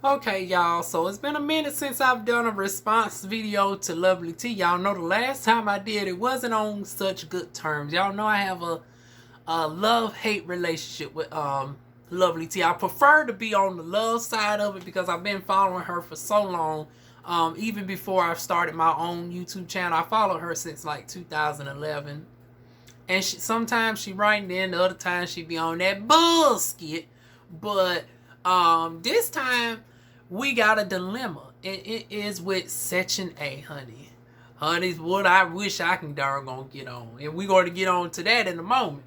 Okay, y'all, so it's been a minute since I've done a response video to Lovely T. Y'all know the last time I did, it wasn't on such good terms. Y'all know I have a love-hate relationship with Lovely T. I prefer to be on the love side of it because I've been following her for so long. Even before I started my own YouTube channel, I followed her since like 2011. And sometimes she writing in, the other times she be on that bullshit. But this time we got a dilemma. It is with Section A, honey. Honey's what I wish I can darn gonna get on. And we're going to get on to that in a moment.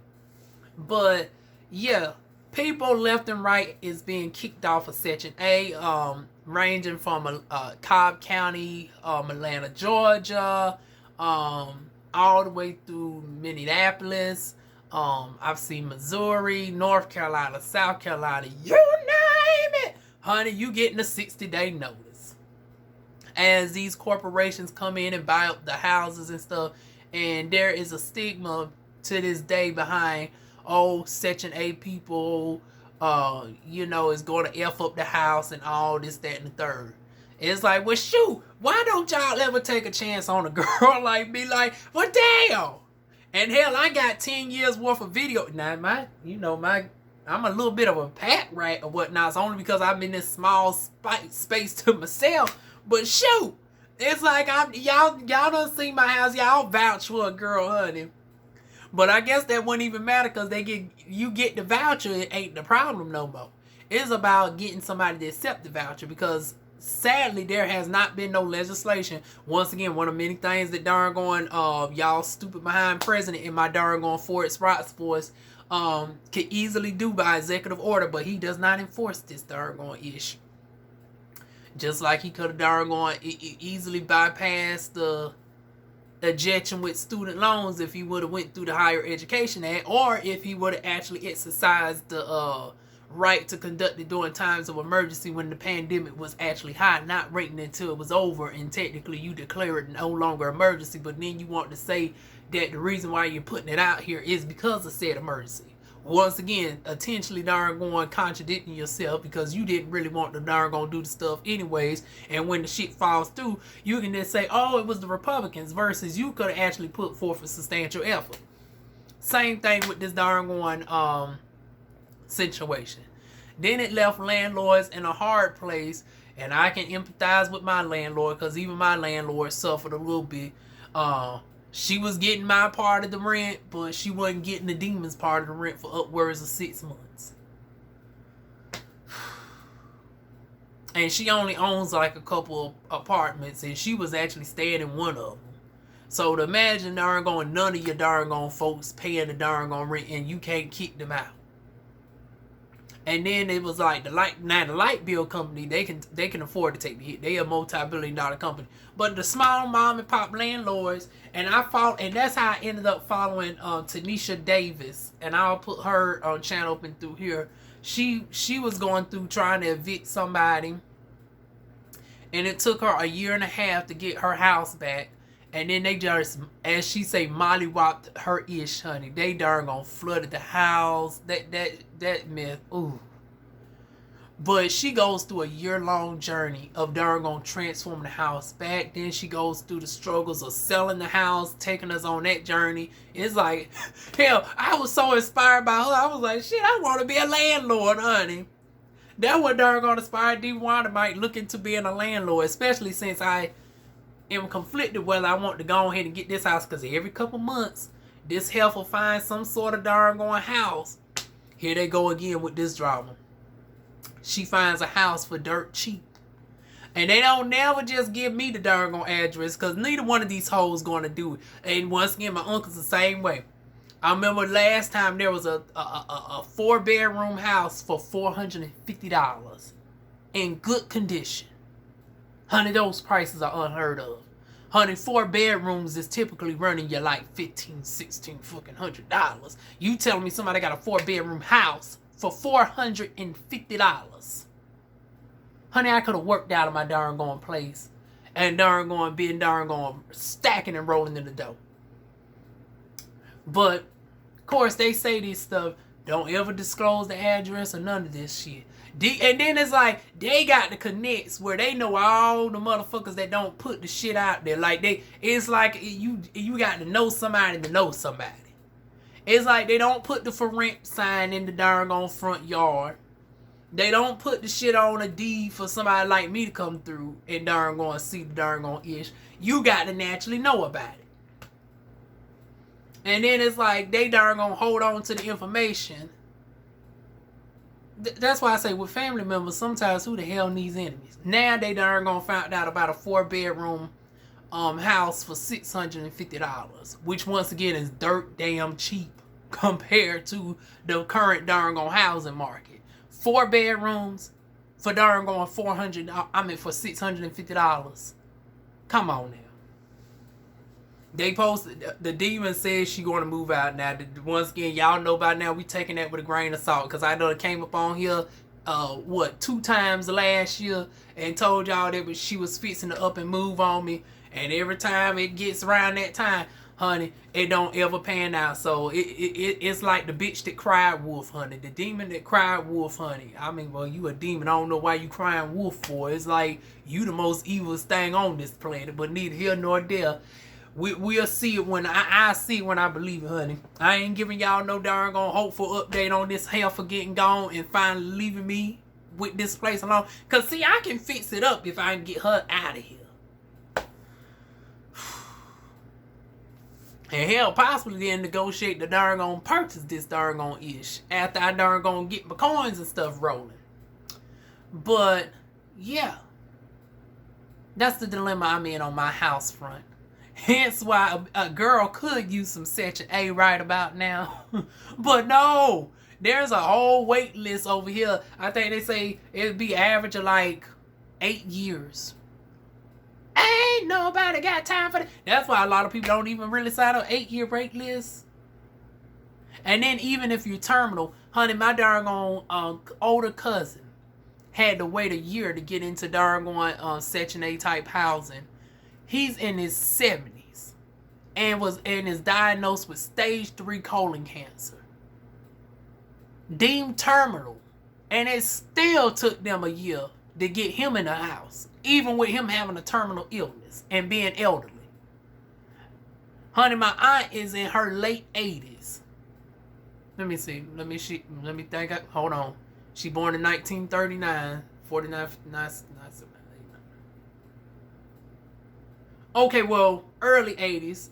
But yeah, people left and right is being kicked off of Section A, ranging from Cobb County, Atlanta, Georgia, all the way through Minneapolis. I've seen Missouri, North Carolina, South Carolina, you name it. Honey, you getting a 60-day notice. As these corporations come in and buy up the houses and stuff, and there is a stigma to this day behind, oh, Section A people, is going to F up the house and all this, that, and the third. It's like, well, shoot, why don't y'all ever take a chance on a girl like me? Like, well, damn. And hell, I got 10 years worth of video. Now, I'm a little bit of a pack rat or whatnot. It's only because I'm in this small space to myself. But shoot, it's like y'all done see my house. Y'all vouch for a girl, honey. But I guess that wouldn't even matter because you get the voucher. It ain't the problem no more. It's about getting somebody to accept the voucher because sadly there has not been no legislation. Once again, one of many things that darn going y'all stupid behind president in my darn going Ford Sprott's voice could easily do by executive order, but he does not enforce this darn going issue. Just like he could have darn going easily bypassed the ejection with student loans if he would have went through the Higher Education Act, or if he would have actually exercised the right to conduct it during times of emergency when the pandemic was actually high, not waiting until it was over and technically you declare it no longer emergency, but then you want to say that the reason why you're putting it out here is because of said emergency. Once again, intentionally darn going contradicting yourself because you didn't really want to darn going do the stuff anyways, and when the shit falls through, you can just say, oh, it was the Republicans, versus you could have actually put forth a substantial effort. Same thing with this darn going situation. Then it left landlords in a hard place, and I can empathize with my landlord because even my landlord suffered a little bit. She was getting my part of the rent, but she wasn't getting the demon's part of the rent for upwards of 6 months. And she only owns like a couple of apartments, and she was actually staying in one of them. So to imagine darn going none of your darn going folks paying the darn going rent, and you can't kick them out. And then it was like the light bill company, they can afford to take the hit. They a multi-billion-dollar company. But the small mom and pop landlords, and that's how I ended up following Tanisha Davis, and I'll put her channel open through here. She was going through trying to evict somebody, and it took her a year and a half to get her house back. And then they just, as she say, mollywopped her ish, honey. They darn gonna flooded the house. That myth, ooh. But she goes through a year-long journey of darn gonna transform the house back. Then she goes through the struggles of selling the house, taking us on that journey. It's like, hell, I was so inspired by her. I was like, shit, I want to be a landlord, honey. That what darn gonna inspire DivaWuan to might look into being a landlord, especially since I am conflicted whether I want to go ahead and get this house, because every couple months this heifer will find some sort of darn going house. Here they go again with this drama. She finds a house for dirt cheap, and they don't never just give me the darn going address, because neither one of these hoes going to do it. And once again, my uncle's the same way. I remember last time there was a 4-bedroom house for $450 in good condition. Honey, those prices are unheard of. Honey, 4 bedrooms is typically running you like $15, $16 fucking $100. You telling me somebody got a 4-bedroom house for $450? Honey, I could have worked out of my darn going place and darn going stacking and rolling in the dough. But of course they say this stuff, don't ever disclose the address or none of this shit. And then it's like they got the connects where they know all the motherfuckers that don't put the shit out there. Like it's like you got to know somebody to know somebody. It's like they don't put the for rent sign in the darn on front yard. They don't put the shit on a deed for somebody like me to come through and darn going to see the darn on ish. You got to naturally know about it. And then it's like they darn gonna hold on to the information. That's why I say with family members, sometimes who the hell needs enemies? Now they darn gonna find out about a 4-bedroom house for $650, which once again is dirt damn cheap compared to the current darn gone housing market. 4 bedrooms for darn going for $650. Come on now. They posted, the demon says she going to move out now. Once again, y'all know by now we taking that with a grain of salt, because I know it came up on here 2 times last year and told y'all that she was fixing to up and move on me, and every time it gets around that time, honey, it don't ever pan out. So it's like the bitch that cried wolf, honey. The demon that cried wolf, honey. I mean, well, you a demon. I don't know why you crying wolf for. It's like you the most evilest thing on this planet, but neither here nor there. We'll see it when I see it when I believe it, honey. I ain't giving y'all no darn gone hopeful update on this heifer getting gone and finally leaving me with this place alone. Cause see, I can fix it up if I can get her out of here. And hell, possibly then negotiate the darn gonna purchase this darn gonna ish after I darn gonna get my coins and stuff rolling. But yeah, that's the dilemma I'm in on my house front. Hence why a girl could use some Section A right about now. But no, there's a whole wait list over here. I think they say it'd be average of like 8 years. Ain't nobody got time for that. That's why a lot of people don't even really sign up 8-year wait lists. And then even if you're terminal, honey, my darn older cousin had to wait a year to get into darn Section A type housing. He's in his 70s and is diagnosed with stage 3 colon cancer. Deemed terminal. And it still took them a year to get him in the house, even with him having a terminal illness and being elderly. Honey, my aunt is in her late 80s. Let me see. Let me think. Hold on. She born in 1939, 49, 59, okay, well, early 80s.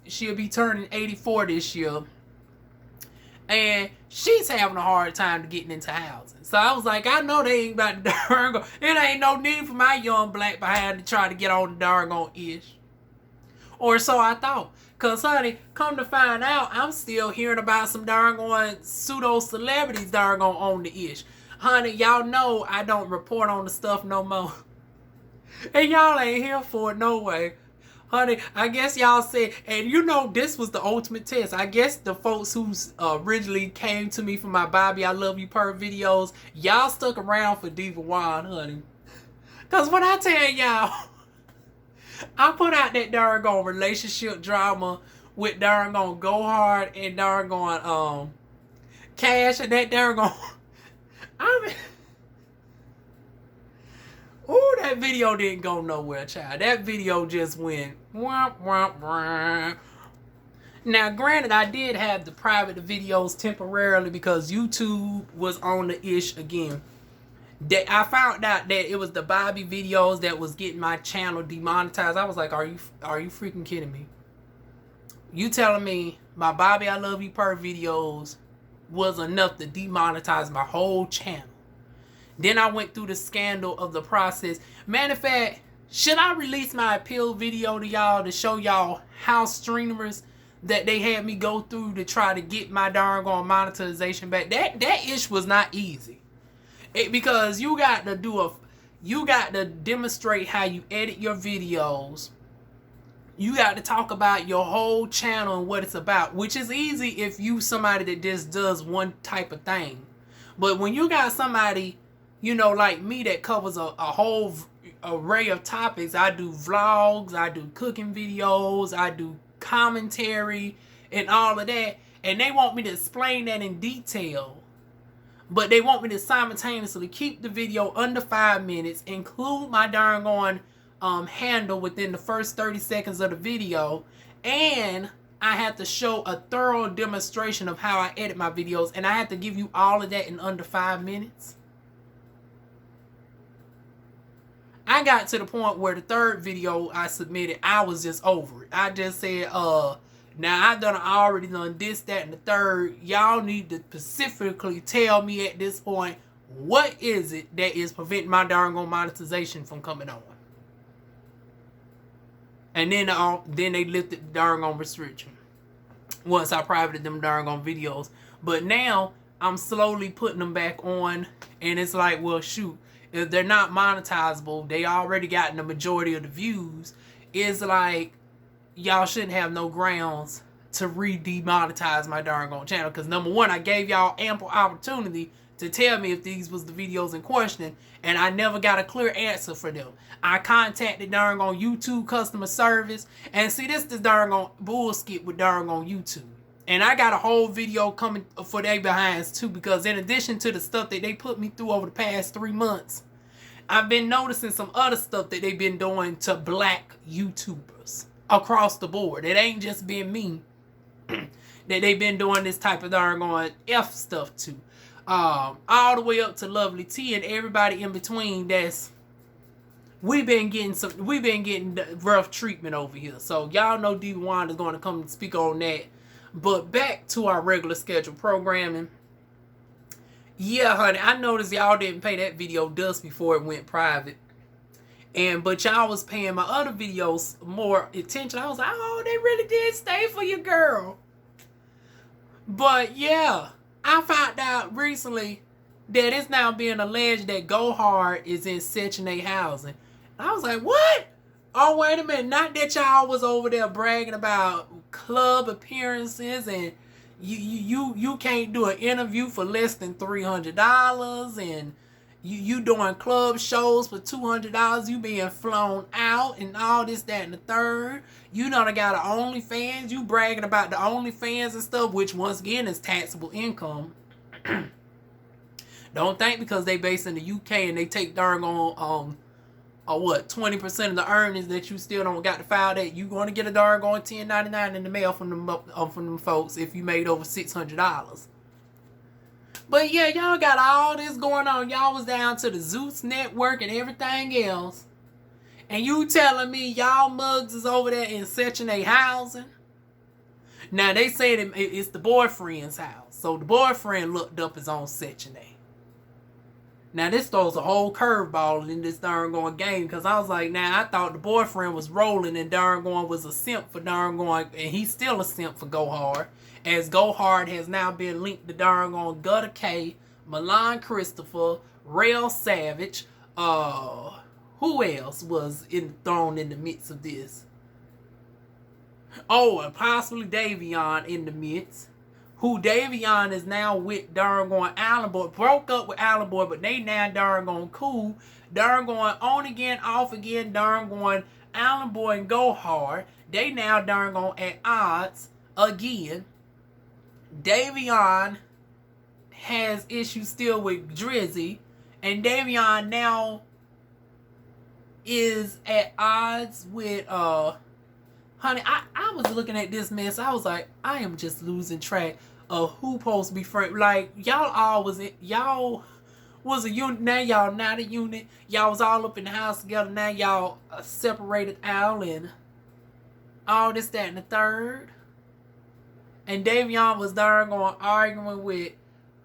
She'll be turning 84 this year. And she's having a hard time getting into housing. So I was like, I know they ain't about to darn go. It ain't no need for my young black behind to try to get on the darn ish. Or so I thought. Because, honey, come to find out, I'm still hearing about some darn pseudo celebrities darn on the ish. Honey, y'all know I don't report on the stuff no more. And y'all ain't here for it no way. Honey, I guess y'all said, and you know this was the ultimate test. I guess the folks who originally came to me for my Bobby I Love You Per videos, y'all stuck around for DivaWuan, honey. Because when I tell y'all, I put out that darn relationship drama with darn Go Hard and darn Cash and that darn I mean, ooh, that video didn't go nowhere, child. That video just went womp, womp, womp. Now, granted, I did have the private videos temporarily because YouTube was on the ish again. I found out that it was the Bobby videos that was getting my channel demonetized. I was like, are you freaking kidding me? You telling me my Bobby I Love You Per videos was enough to demonetize my whole channel? Then I went through the scandal of the process. Matter of fact, should I release my appeal video to y'all to show y'all how streamers that they had me go through to try to get my darn monetization back? That ish was not easy. Because you got to demonstrate how you edit your videos. You got to talk about your whole channel and what it's about, which is easy if you somebody that just does one type of thing. But when you got somebody, you know, like me that covers a whole array of topics, I do vlogs, I do cooking videos, I do commentary and all of that, and they want me to explain that in detail. But they want me to simultaneously keep the video under 5 minutes, include my darn on handle within the first 30 seconds of the video, and I have to show a thorough demonstration of how I edit my videos, and I have to give you all of that in under 5 minutes. I got to the point where the third video I submitted, I was just over it. I just said, now I already done this, that, and the third. Y'all need to specifically tell me at this point, what is it that is preventing my darn monetization from coming on? And then they lifted the darn restriction once I privated them darn videos. But now I'm slowly putting them back on, and it's like, well, shoot, if they're not monetizable, they already gotten the majority of the views. It's like, y'all shouldn't have no grounds to demonetize my darn channel. Because number one, I gave y'all ample opportunity to tell me if these was the videos in question, and I never got a clear answer for them. I contacted darn YouTube customer service, and see, this darn bullshit with darn YouTube. And I got a whole video coming for they behinds too, because in addition to the stuff that they put me through over the past 3 months, I've been noticing some other stuff that they've been doing to black YouTubers across the board. It ain't just been me that they've been doing this type of darn F stuff to. All the way up to Lovely T and everybody in between. We've been getting rough treatment over here. So y'all know DivaWuan is going to come and speak on that. But back to our regular scheduled programming. Yeah, honey, I noticed y'all didn't pay that video dust before it went private. But y'all was paying my other videos more attention. I was like, oh, they really did stay for your girl. But yeah, I found out recently that it's now being alleged that Go Hard is in Section 8 housing. I was like, what? Oh, wait a minute. Not that y'all was over there bragging about club appearances and you can't do an interview for less than $300, and you doing club shows for $200, you being flown out and all this, that, and the third. You done got an OnlyFans, you bragging about the OnlyFans and stuff, which once again is taxable income. Don't think because they based in the UK and they take darn on 20% of the earnings that you still don't got to file that, you going to get a darn 1099 in the mail from them folks if you made over $600. But yeah, y'all got all this going on. Y'all was down to the Zeus Network and everything else. And you telling me y'all mugs is over there in Section 8 housing? Now, they said it's the boyfriend's house. So the boyfriend looked up his own Section 8. Now, this throws a whole curveball in this darn game. Because I was like, now, I thought the boyfriend was rolling and darn was a simp for darn and he's still a simp for Go Hard. As Go Hard has now been linked to darn Gutter K, Milan Christopher, Rail Savage. Who else was thrown in the midst of this? Oh, and possibly DivaWuan in the midst. Who DivaWuan is now with darn Allen Boy. Broke up with Allen Boy, but they now darn cool. Darn on again, off again, darn Allen Boy and Go Hard. They now darn at odds again. DivaWuan has issues still with Drizzy, and DivaWuan now is at odds with honey, I was looking at this mess. I was like, I am just losing track of who supposed to be friends. Like, y'all was a unit. Now y'all not a unit. Y'all was all up in the house together. Now y'all separated out and all this, that, and the third. And DivaWuan was darn arguing with,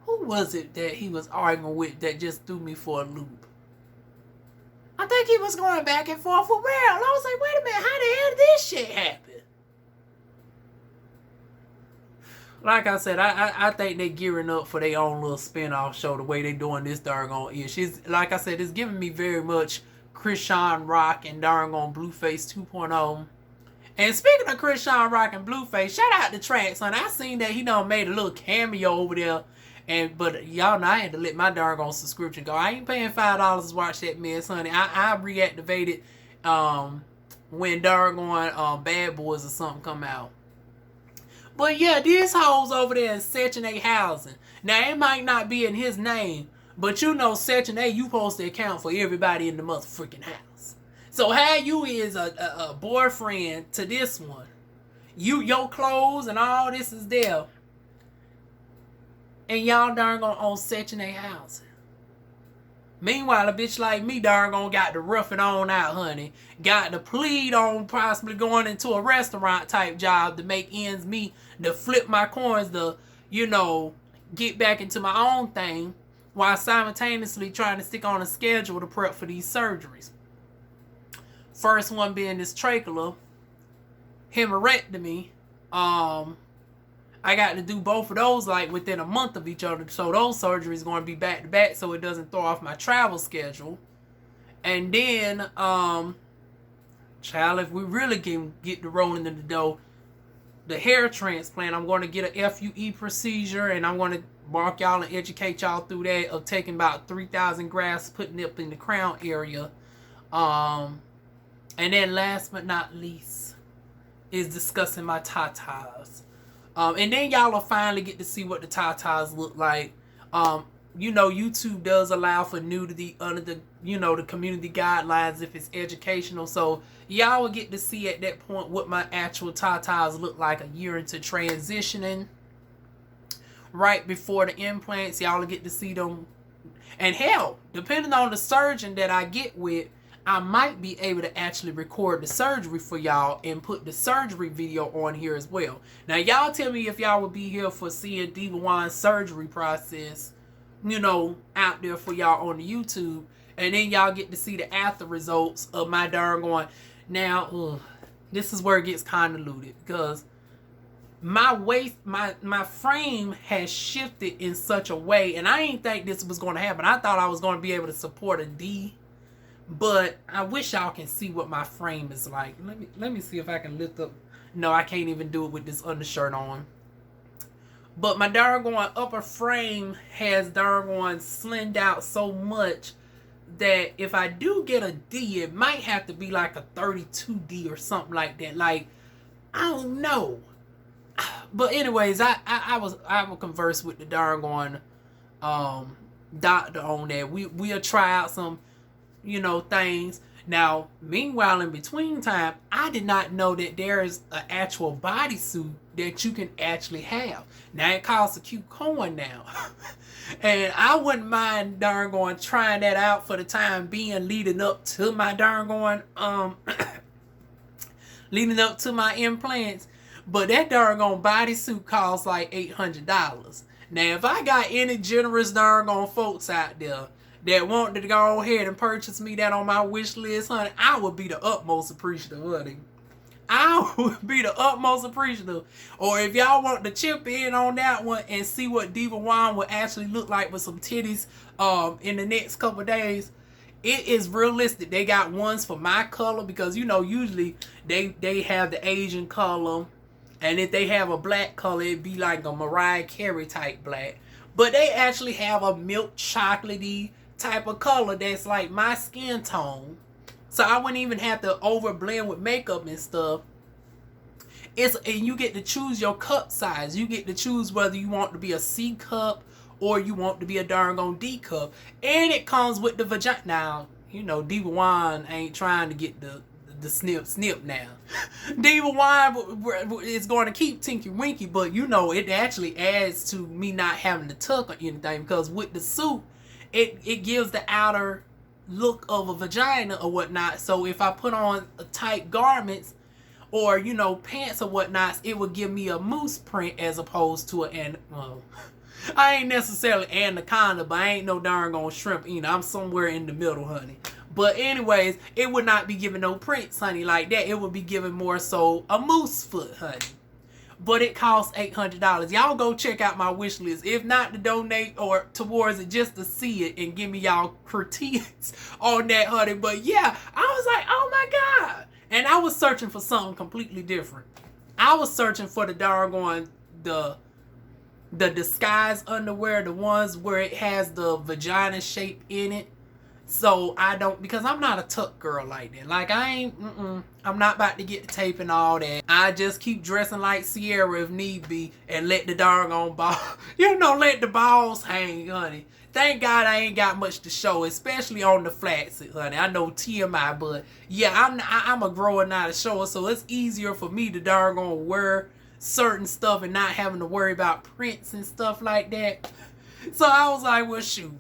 who was it that he was arguing with that just threw me for a loop? I think he was going back and forth with Rail. I was like, wait a minute, how the hell did this shit happen? Like I said, I think they gearing up for their own little spin-off show, the way they doing this darn ish. Like I said, it's giving me very much Krishan Rock and darn Blueface 2.0. And speaking of Krishan Rock and Blueface, shout out to Tracks, son. I seen that he done made a little cameo over there. But y'all know I had to let my darn subscription go. I ain't paying $5 to watch that mess, honey. I reactivated when darn Bad Boys or something come out. But yeah, these hoes over there in Section 8 housing. Now, it might not be in his name, but you know Section 8, you supposed to account for everybody in the motherfucking house. So how you is a boyfriend to this one. Your clothes and all this is there. And y'all darn gonna own Section 8 housing. Meanwhile, a bitch like me darn gonna got to rough it on out, honey. Got to plead on possibly going into a restaurant type job to make ends meet, to flip my coins, to, you know, get back into my own thing, while simultaneously trying to stick on a schedule to prep for these surgeries. First one being this tracheal hemorrhectomy. I got to do both of those like within a month of each other. So those surgeries going to be back to back so it doesn't throw off my travel schedule. And then, child, if we really can get the rolling in the dough, the hair transplant, I'm going to get a FUE procedure, and I'm going to walk y'all and educate y'all through that, of taking about 3,000 grafts, putting it up in the crown area. And then last but not least is discussing my tatas. And then y'all will finally get to see what the tatas look like. You know, YouTube does allow for nudity under the, you know, the community guidelines if it's educational. So y'all will get to see at that point what my actual tatas look like a year into transitioning. Right before the implants, y'all will get to see them. And hell, depending on the surgeon that I get with, I might be able to actually record the surgery for y'all and put the surgery video on here as well. Now, y'all tell me if y'all would be here for seeing DivaWuan's surgery process, you know, out there for y'all on the YouTube. And then y'all get to see the after results of my darn going. Now, this is where it gets convoluted, because my waist, my frame has shifted in such a way, and I didn't think this was going to happen. I thought I was going to be able to support a D. But I wish y'all can see what my frame is like. Let me see if I can lift up. No, I can't even do it with this undershirt on. But my darn upper frame has darn slimmed out so much that if I do get a D, it might have to be like a 32D or something like that. Like, I don't know. But anyways, I will converse with the darn doctor on that. We'll try out some, you know, things. Now, meanwhile, in between time, I did not know that there is an actual bodysuit that you can actually have. Now, it costs a cute coin now. And I wouldn't mind darn trying that out for the time being, leading up to my darn leading up to my implants. But that darn bodysuit costs like $800. Now, if I got any generous darn folks out there that wanted to go ahead and purchase me that on my wish list, honey, I would be the utmost appreciative, honey. I would be the utmost appreciative. Or if y'all want to chip in on that one and see what DivaWuan would actually look like with some titties in the next couple of days, it is realistic. They got ones for my color, because, you know, usually they have the Asian color, and if they have a black color, it'd be like a Mariah Carey type black. But they actually have a milk chocolatey type of color that's like my skin tone, so I wouldn't even have to over blend with makeup and stuff. And you get to choose your cup size. You get to choose whether you want to be a C cup or you want to be a darn D cup, and it comes with the vagina. Now, you know, DivaWuan ain't trying to get the snip now. DivaWuan is going to keep Tinky Winky, but you know, it actually adds to me not having to tuck or anything, because with the suit, it gives the outer look of a vagina or whatnot. So if I put on tight garments or, you know, pants or whatnot, it would give me a moose print as opposed to I ain't necessarily anaconda, but I ain't no darn shrimp either. I'm somewhere in the middle, honey. But anyways, it would not be giving no prints, honey, like that. It would be giving more so a moose foot, honey. But it costs $800. Y'all go check out my wish list. If not to donate or towards it, just to see it and give me y'all critiques on that, honey. But yeah, I was like, oh my God. And I was searching for something completely different. I was searching for the darn the disguise underwear, the ones where it has the vagina shape in it. So I don't, because I'm not a tuck girl like that. Like I ain't, I'm not about to get the tape and all that. I just keep dressing like Sierra if need be and let the doggone ball, let the balls hang, honey. Thank God I ain't got much to show, especially on the flats, honey. I know TMI, but yeah, I'm a grower, not a shower, so it's easier for me to doggone wear certain stuff and not having to worry about prints and stuff like that. So I was like, well, shoot.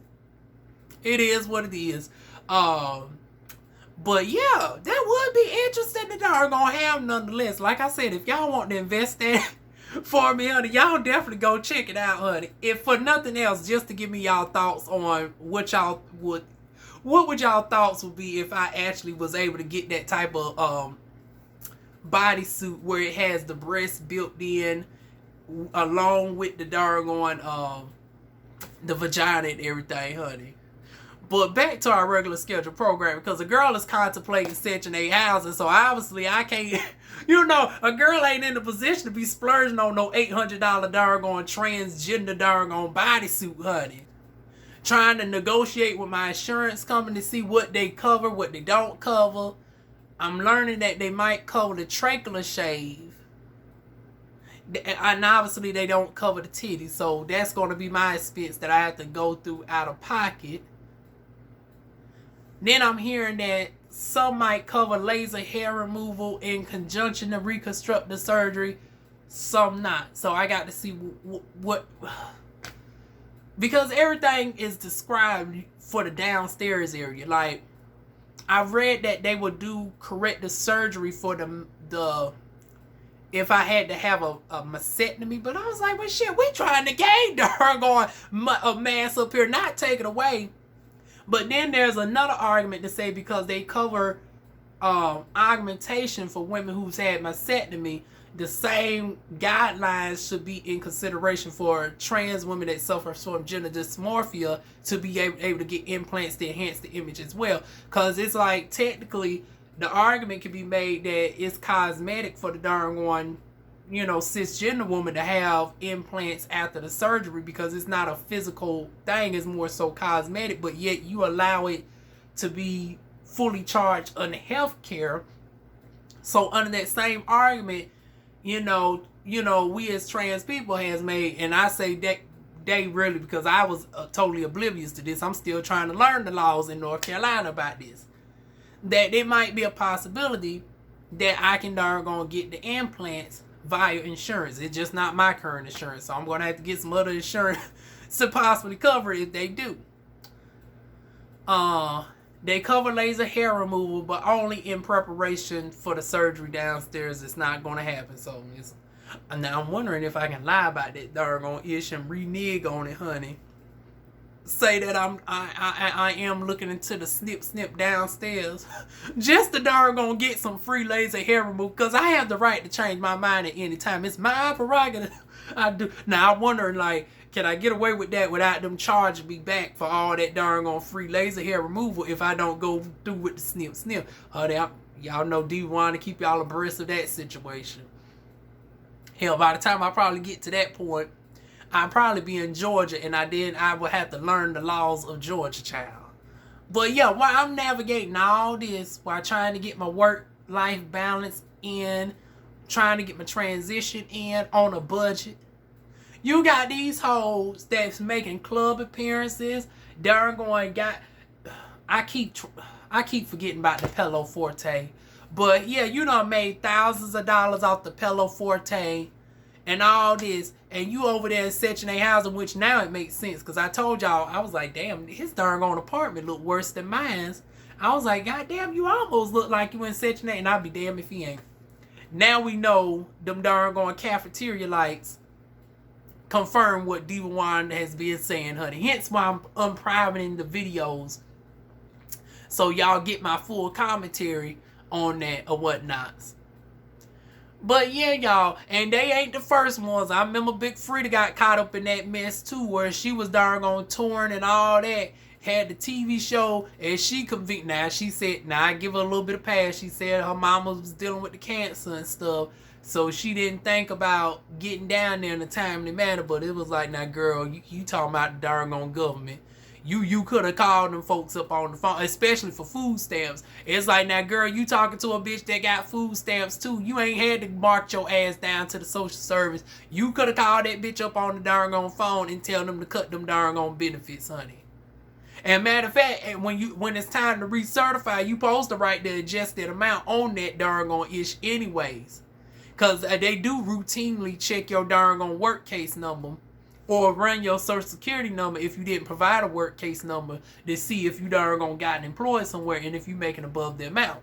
It is what it is. But yeah, that would be interesting to doggone have nonetheless. Like I said, if y'all want to invest that for me, honey, y'all definitely go check it out, honey. If for nothing else, just to give me y'all thoughts on what would y'all thoughts would be if I actually was able to get that type of bodysuit where it has the breast built in along with the doggone the vagina and everything, honey. But back to our regular scheduled program, because a girl is contemplating Section 8 housing, so obviously I can't, a girl ain't in the position to be splurging on no $800 doggone transgender doggone bodysuit, honey. Trying to negotiate with my insurance company to see what they cover, what they don't cover. I'm learning that they might cover the tracheal shave. And obviously they don't cover the titties, so that's going to be my expense that I have to go through out of pocket. Then I'm hearing that some might cover laser hair removal in conjunction to reconstruct the surgery, some not. So I got to see what because everything is described for the downstairs area. Like, I've read that they would do corrective surgery for the if I had to have a mastectomy, but I was like, well, shit, we trying to gain doggone a mass up here, not take it away. But then there's another argument to say because they cover augmentation for women who's had mastectomy, the same guidelines should be in consideration for trans women that suffer from gender dysmorphia to be able to get implants to enhance the image as well. Because it's like technically the argument can be made that it's cosmetic for the darn one, cisgender woman to have implants after the surgery because it's not a physical thing, it's more so cosmetic, but yet you allow it to be fully charged under health care. So under that same argument, we as trans people has made, and I say that they really, because I was totally oblivious to this, I'm still trying to learn the laws in North Carolina about this, that it might be a possibility that I can darn get the implants via insurance. It's just not my current insurance, so I'm going to have to get some other insurance to possibly cover it if they do. They cover laser hair removal, but only in preparation for the surgery downstairs. It's not going to happen. So now I'm wondering if I can lie about that doggone ish and renege on it, honey. Say that I am looking into the snip downstairs just to doggone get some free laser hair removal, because I have the right to change my mind at any time. It's my prerogative. I do. Now I'm wondering, like, can I get away with that without them charging me back for all that doggone free laser hair removal if I don't go through with the snip? Y'all know DivaWuan to keep y'all abreast of that situation. Hell, by the time I probably get to that point, I'd probably be in Georgia, and I would have to learn the laws of Georgia, child. But yeah, while I'm navigating all this, while trying to get my work-life balance in, trying to get my transition in on a budget, you got these hoes that's making club appearances. I keep forgetting about the Palo Forte. But yeah, I made thousands of dollars off the Palo Forte and all this, and you over there in Section 8 housing, which now it makes sense, because I told y'all, I was like, damn, his darn apartment look worse than mine's. I was like, god damn, you almost look like you in Section 8, and I'll be damned if he ain't. Now we know them darn cafeteria lights confirm what DivaWuan has been saying, honey. Hence why I'm unprivating the videos, so y'all get my full commentary on that or whatnots. But yeah, y'all, and they ain't the first ones. I remember Big Frida got caught up in that mess too, where she was darn touring and all that, had the TV show, and she convicted. Now she said, I give her a little bit of pass. She said her mama was dealing with the cancer and stuff, so she didn't think about getting down there in a timely manner. But it was like, now girl, you talking about the darn government. You could have called them folks up on the phone, especially for food stamps. It's like, now girl, you talking to a bitch that got food stamps too. You ain't had to march your ass down to the social service. You could have called that bitch up on the darn on phone and tell them to cut them darn on benefits, honey. And matter of fact, when it's time to recertify, you supposed to write the adjusted amount on that darn on ish anyways. Because they do routinely check your darn on work case number or run your social security number if you didn't provide a work case number to see if you darn on gotten employed somewhere and if you making above the amount.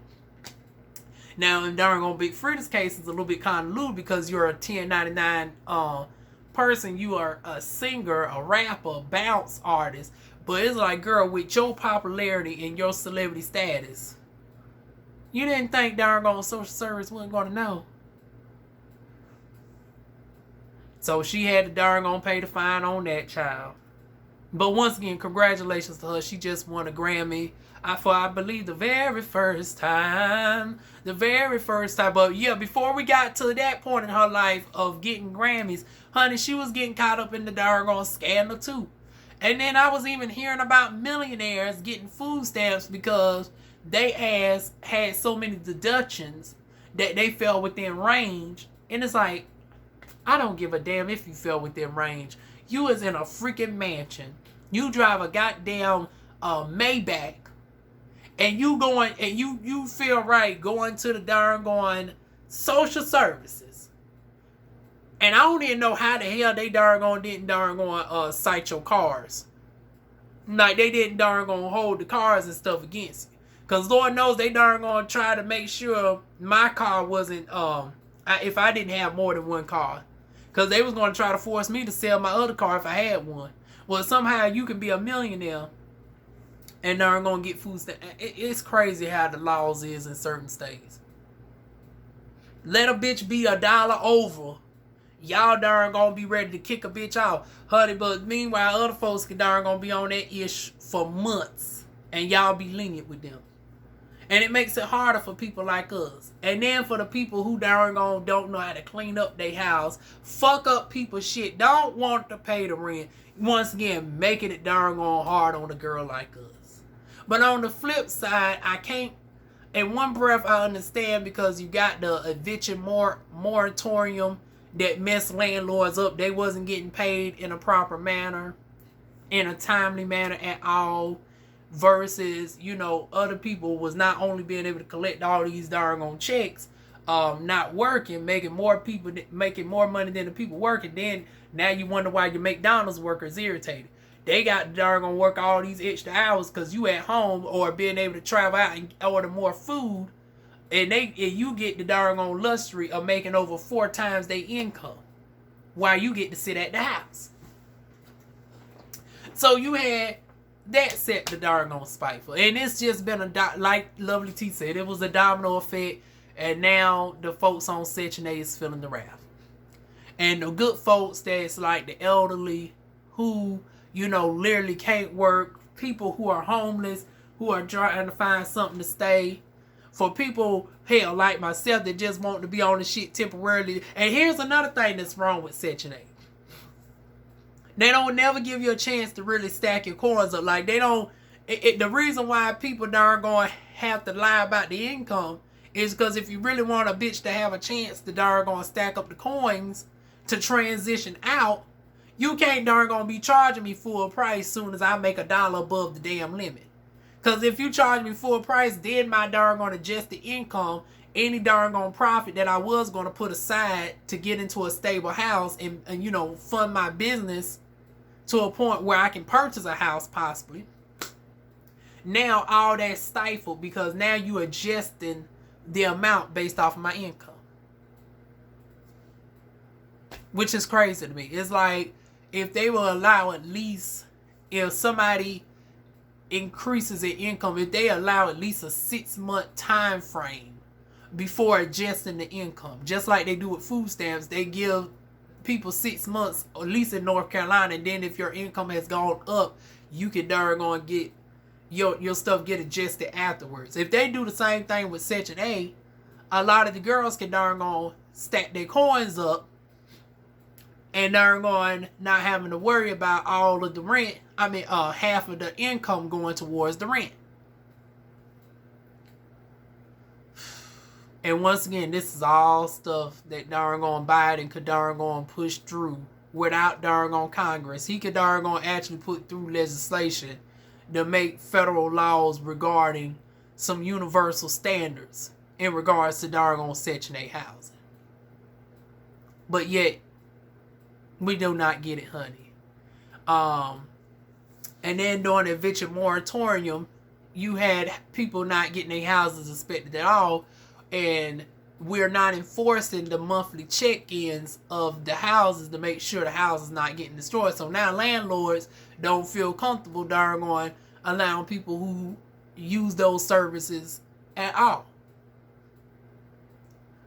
Now, in darn on Big Frida's case, it's a little bit convoluted because you're a 1099 person. You are a singer, a rapper, bounce artist. But it's like, girl, with your popularity and your celebrity status, you didn't think darn on social service wasn't going to know. So she had to darn on pay the fine on that child. But once again, congratulations to her. She just won a Grammy for, I believe, the very first time. The very first time. But yeah, before we got to that point in her life of getting Grammys, honey, she was getting caught up in the darn on scandal too. And then I was even hearing about millionaires getting food stamps because they had so many deductions that they fell within range. And it's like, I don't give a damn if you fell within range. You is in a freaking mansion. You drive a goddamn Maybach. And you going, and you feel right going to the darn going social services. And I don't even know how the hell they didn't cite your cars. Like they didn't hold the cars and stuff against you. Because Lord knows they try to make sure my car wasn't, if I didn't have more than one car. Because they was going to try to force me to sell my other car if I had one. Well, somehow you can be a millionaire and they're going to get food stamps. It's crazy how the laws is in certain states. Let a bitch be $1 over. Y'all darn going to be ready to kick a bitch off. Honey, but meanwhile, other folks darn going to be on that ish for months. And y'all be lenient with them. And it makes it harder for people like us. And then for the people who darn on don't know how to clean up their house, fuck up people's shit, don't want to pay the rent. Once again, making it darn on hard on a girl like us. But on the flip side, I can't, in one breath, I understand because you got the eviction moratorium that messed landlords up. They wasn't getting paid in a proper manner, in a timely manner at all. Versus, other people was not only being able to collect all these darn on checks, not working, making more money than the people working. Then now you wonder why your McDonald's workers irritated. They got to darn on work all these extra hours because you at home or being able to travel out and order more food, and you get the darn on luxury of making over 4 times their income, while you get to sit at the house. So you had that set the darn on spiteful. And it's just been like Lovely T said, it was a domino effect. And now the folks on Section 8 is feeling the wrath. And the good folks that's like the elderly who, literally can't work. People who are homeless, who are trying to find something to stay. For people, hell, like myself that just want to be on the shit temporarily. And here's another thing that's wrong with Section 8. They don't never give you a chance to really stack your coins up. Like they don't. The reason why people darn going to have to lie about the income is because if you really want a bitch to have a chance to darn going to stack up the coins to transition out, you can't darn going to be charging me full price soon as I make $1 above the damn limit. Because if you charge me full price, then my darn going to adjust the income, any darn going profit that I was going to put aside to get into a stable house and fund my business to a point where I can purchase a house possibly. Now all that's stifled because now you adjusting the amount based off of my income. Which is crazy to me. It's like if they will allow at least, if somebody increases their income, if they allow at least a 6-month time frame before adjusting the income. Just like they do with food stamps, they give people 6 months, at least in North Carolina, and then if your income has gone up, you can darn on get your stuff get adjusted afterwards. If they do the same thing with Section 8, a lot of the girls can darn on stack their coins up and darn on not having to worry about all of the rent half of the income going towards the rent. And once again, this is all stuff that darn on Biden could darn on push through without darn on Congress. He could darn on actually put through legislation to make federal laws regarding some universal standards in regards to darn on Section 8 housing. But yet, we do not get it, honey. And then during the eviction moratorium, you had people not getting their houses inspected at all. And we're not enforcing the monthly check-ins of the houses to make sure the house is not getting destroyed. So now landlords don't feel comfortable darn on allowing people who use those services at all.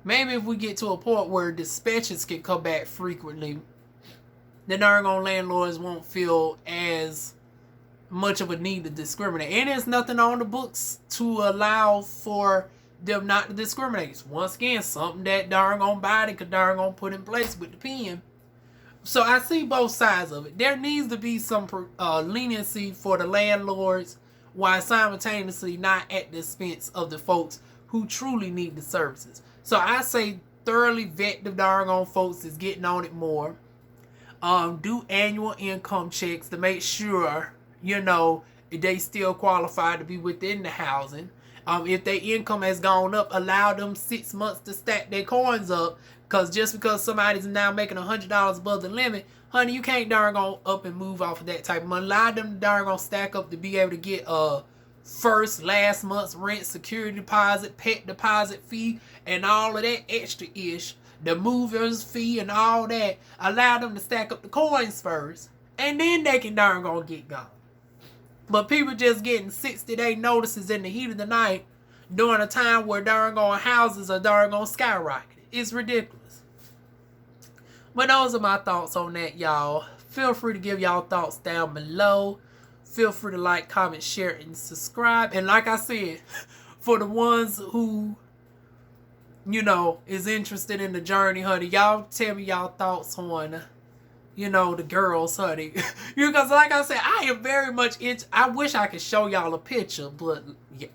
Maybe if we get to a point where dispatches can come back frequently, the darn on landlords won't feel as much of a need to discriminate. And there's nothing on the books to allow for them not to discriminate. Once again, something that darn on Biden could darn on put in place with the pen. So I see both sides of it. There needs to be some leniency for the landlords, while simultaneously not at the expense of the folks who truly need the services. So I say thoroughly vet the darn on folks that's getting on it more. Do annual income checks to make sure, they still qualify to be within the housing. If their income has gone up, allow them 6 months to stack their coins up. Because just because somebody's now making $100 above the limit, honey, you can't darn go up and move off of that type of money. Allow them to darn go stack up to be able to get last month's rent, security deposit, pet deposit fee, and all of that extra ish. The movers fee and all that. Allow them to stack up the coins first, and then they can darn go get gone. But people just getting 60-day notices in the heat of the night during a time where darn on houses are darn on skyrocketing. It's ridiculous. But those are my thoughts on that, y'all. Feel free to give y'all thoughts down below. Feel free to like, comment, share, and subscribe. And like I said, for the ones who, is interested in the journey, honey, y'all tell me y'all thoughts on the girls, honey. Because like I said, I am very much I wish I could show y'all a picture, but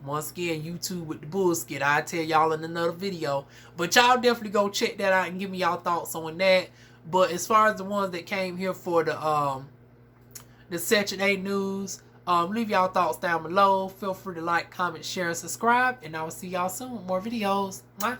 once again, YouTube with the bullshit, I'll tell y'all in another video. But y'all definitely go check that out and give me y'all thoughts on that. But as far as the ones that came here for the Section 8 news, leave y'all thoughts down below. Feel free to like, comment, share, and subscribe. And I will see y'all soon with more videos. Mwah.